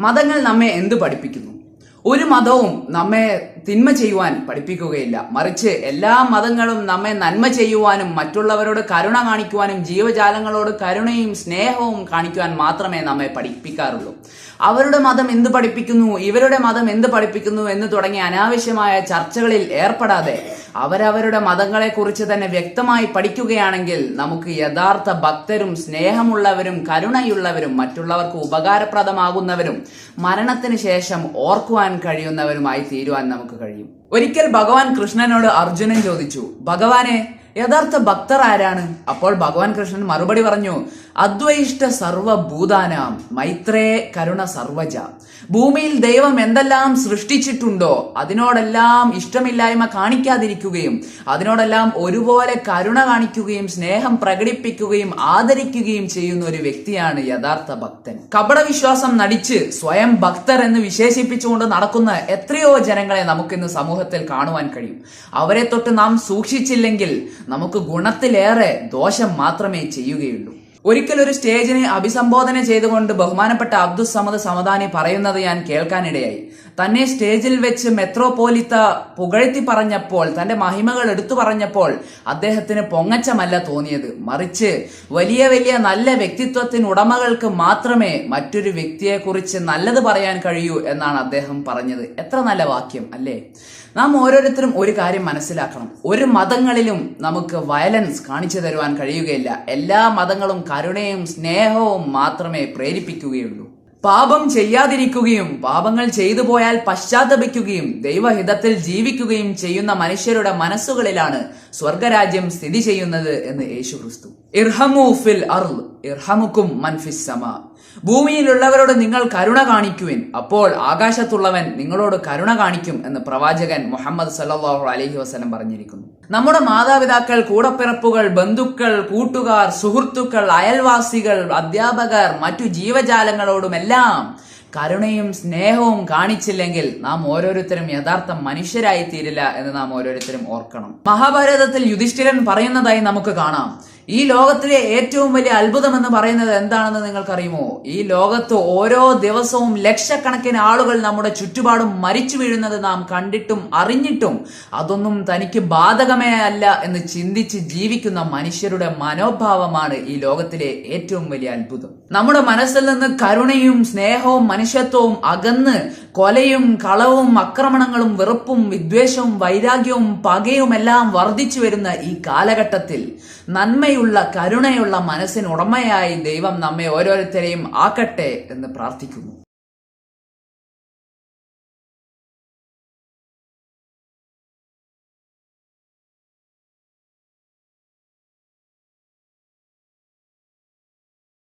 മതങ്ങൾ നമ്മെ എന്ത് പഠിപ്പിക്കുന്നു? ഒരു മതവും നമ്മെ തിന്മ ചെയ്യുവാൻ പഠിപ്പിക്കുകയില്ല. മറിച്ച് എല്ലാ മതങ്ങളും നമ്മെ നന്മ ചെയ്യുവാനും മറ്റുള്ളവരോട് കരുണ കാണിക്കുവാനും ജീവജാലങ്ങളോട് കരുണയും സ്നേഹവും കാണിക്കുവാൻ മാത്രമേ നമ്മെ പഠിപ്പിക്കാറുള്ളൂ. അവരുടെ മതം എന്ത് പഠിപ്പിക്കുന്നു, ഇവരുടെ മതം എന്ത് പഠിപ്പിക്കുന്നു എന്ന് തുടങ്ങിയ അനാവശ്യമായ ചർച്ചകളിൽ ഏർപ്പെടാതെ അവരവരുടെ മതങ്ങളെക്കുറിച്ച് തന്നെ വ്യക്തമായി പഠിക്കുകയാണെങ്കിൽ നമുക്ക് യഥാർത്ഥ ഭക്തരും സ്നേഹമുള്ളവരും കരുണയുള്ളവരും മറ്റുള്ളവർക്ക് ഉപകാരപ്രദമാകുന്നവരും മരണത്തിന് ശേഷം ഓർക്കുവാൻ കഴിയുന്നവരുമായി തീരുവാൻ നമുക്ക് കഴിയും. ഒരിക്കൽ ഭഗവാൻ കൃഷ്ണനോട് അർജുനൻ ചോദിച്ചു, ഭഗവാനെ, യഥാർത്ഥ ഭക്തർ ആരാണ്? അപ്പോൾ ഭഗവാൻ കൃഷ്ണൻ മറുപടി പറഞ്ഞു, അദ്വൈഷ്ട സർവഭൂതാനാം മൈത്രേ കരുണ സർവജ. ഭൂമിയിൽ ദൈവം എന്തെല്ലാം സൃഷ്ടിച്ചിട്ടുണ്ടോ അതിനോടെല്ലാം ഇഷ്ടമില്ലായ്മ കാണിക്കാതിരിക്കുകയും അതിനോടെല്ലാം ഒരുപോലെ കരുണ കാണിക്കുകയും സ്നേഹം പ്രകടിപ്പിക്കുകയും ആദരിക്കുകയും ചെയ്യുന്ന ഒരു വ്യക്തിയാണ് യഥാർത്ഥ ഭക്തൻ. കപടവിശ്വാസം നടിച്ച് സ്വയം ഭക്തർ എന്ന് വിശേഷിപ്പിച്ചുകൊണ്ട് നടക്കുന്ന എത്രയോ ജനങ്ങളെ നമുക്കിന്ന് സമൂഹത്തിൽ കാണുവാൻ കഴിയും. അവരെ തൊട്ട് നാം സൂക്ഷിച്ചില്ലെങ്കിൽ നമുക്ക് ഗുണത്തിലേറെ ദോഷം മാത്രമേ ചെയ്യുകയുള്ളൂ. ഒരിക്കൽ ഒരു സ്റ്റേജിനെ അഭിസംബോധന ചെയ്തുകൊണ്ട് ബഹുമാനപ്പെട്ട അബ്ദുസ് സമദ് സമദാനി പറയുന്നത് ഞാൻ കേൾക്കാനിടയായി. തന്നെ സ്റ്റേജിൽ വെച്ച് മെത്രോപോലിത്ത പുകഴ്ത്തി പറഞ്ഞപ്പോൾ, തന്റെ മഹിമകൾ എടുത്തു പറഞ്ഞപ്പോൾ അദ്ദേഹത്തിന് പൊങ്ങച്ചമല്ല തോന്നിയത്. മറിച്ച് വലിയ വലിയ നല്ല വ്യക്തിത്വത്തിനുടമകൾക്ക് മാത്രമേ മറ്റൊരു വ്യക്തിയെക്കുറിച്ച് നല്ലത് പറയാൻ കഴിയൂ എന്നാണ് അദ്ദേഹം പറഞ്ഞത്. എത്ര നല്ല വാക്യം അല്ലേ? നാം ഓരോരുത്തരും ഒരു കാര്യം മനസ്സിലാക്കണം. ഒരു മതങ്ങളിലും നമുക്ക് വയലൻസ് കാണിച്ചു തരുവാൻ കഴിയുകയില്ല. എല്ലാ മതങ്ങളും കരുണയും സ്നേഹവും മാത്രമേ പ്രേരിപ്പിക്കുകയുള്ളൂ. പാപം ചെയ്യാതിരിക്കുകയും പാപങ്ങൾ ചെയ്തു പോയാൽ പശ്ചാത്തപിക്കുകയും ദൈവഹിതത്തിൽ ജീവിക്കുകയും ചെയ്യുന്ന മനുഷ്യരുടെ മനസ്സുകളിലാണ് സ്വർഗരാജ്യം സ്ഥിതി ചെയ്യുന്നത് എന്ന് യേശുക്രിസ്തു. ഇർഹമു ഫിൽ അർള് ഇർഹമുക്കും മൻ ഫിസ് സമാ. ഭൂമിയിലുള്ളവരോട് നിങ്ങൾ കരുണ കാണിക്കുവിൻ, അപ്പോൾ ആകാശത്തുള്ളവൻ നിങ്ങളോട് കരുണ കാണിക്കും എന്ന് പ്രവാചകൻ മുഹമ്മദ് സല്ലല്ലാഹു അലൈഹി വസല്ലം പറഞ്ഞിരിക്കുന്നു. നമ്മുടെ മാതാപിതാക്കൾ, കൂടപ്പിറപ്പുകൾ, ബന്ധുക്കൾ, കൂട്ടുകാർ, സുഹൃത്തുക്കൾ, അയൽവാസികൾ, അധ്യാപകർ, മറ്റു ജീവജാലങ്ങളോടുമെല്ലാം കരുണയും സ്നേഹവും കാണിച്ചില്ലെങ്കിൽ നാം ഓരോരുത്തരും യഥാർത്ഥ മനുഷ്യരായി തീരില്ല എന്ന് നാം ഓരോരുത്തരും ഓർക്കണം. മഹാഭാരതത്തിൽ യുധിഷ്ഠിരൻ പറയുന്നതായി നമുക്ക് കാണാം, ഈ ലോകത്തിലെ ഏറ്റവും വലിയ അത്ഭുതം എന്ന് പറയുന്നത് എന്താണെന്ന് നിങ്ങൾക്കറിയുമോ? ഈ ലോകത്ത് ഓരോ ദിവസവും ലക്ഷക്കണക്കിന് ആളുകൾ നമ്മുടെ ചുറ്റുപാടും മരിച്ചു വീഴുന്നത് നാം കണ്ടിട്ടും അറിഞ്ഞിട്ടും അതൊന്നും തനിക്ക് ബാധകമേ അല്ല എന്ന് ചിന്തിച്ച് ജീവിക്കുന്ന മനുഷ്യരുടെ മനോഭാവമാണ് ഈ ലോകത്തിലെ ഏറ്റവും വലിയ അത്ഭുതം. നമ്മുടെ മനസ്സിൽ നിന്ന് കരുണയും സ്നേഹവും മനുഷ്യത്വവും അകന്ന് കൊലയും കളവും അക്രമണങ്ങളും വെറുപ്പും വിദ്വേഷവും വൈരാഗ്യവും പകയുമെല്ലാം വർദ്ധിച്ചു വരുന്ന ഈ കാലഘട്ടത്തിൽ നന്മയുള്ള കരുണയുള്ള മനസ്സിനുടമയായി ദൈവം നമ്മെ ഓരോരുത്തരെയും ആക്കട്ടെ എന്ന് പ്രാർത്ഥിക്കുന്നു.